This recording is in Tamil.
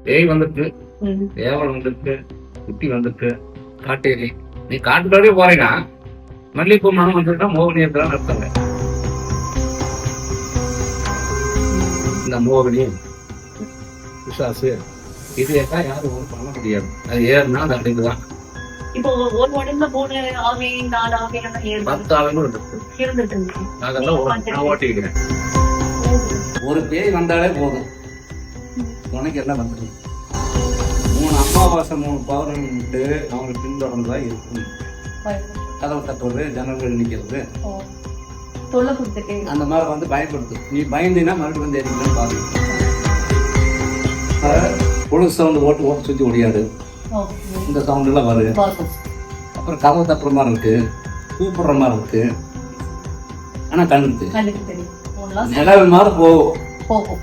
பேய் வந்துருக்கு, தேவல் வந்துருக்கு, குட்டி வந்துருக்கு, காட்டேரி. நீ காட்டுக்காரே போறீங்கன்னா மல்லிகைப்பூ மனம் வந்துட்டா மோகினி இருக்கிறான்னு அர்த்தங்க. இந்த மோகினி பிசாசு இது எல்லாம் யாரும் ஒன்றும் பண்ண முடியாது. அது ஏறுனா அது அடைந்துதான். இப்போ ஒரு உடம்புல 3 ஆவி 4 ஆவி எல்லாம் 10 ஆவிலும் இருந்துட்டு அதெல்லாம் நான் ஓட்டிக்கிறேன். ஒரு பேய் வந்தாலே போதும், உனக்கு எல்லாம் வந்துடும். 3 அமாவாசை 3 பௌர்ணமி விட்டு அவங்களுக்கு பின்தொடர்ந்துதான் இருக்கும். கதவை தட்டுறது, ஜன்னல்கள் நிற்கிறது, அந்த மாதிரி வந்து பயப்படுத்து. நீ பயந்தினா மறுபடியும் வந்து எரிக்கணும்னு பாருங்க. பொழுது சவுண்டு ஓட்டு ஓட்டு சுற்றி ஓடியாரு, இந்த சவுண்ட் எல்லாம் வருது. அப்புறம் கதவை தட்டுற மாதிரி இருக்கு, கூப்பிடுற மாதிரி இருக்கு. ஆனா கண்ணுக்கு நிலவு மாதிரி போகும்.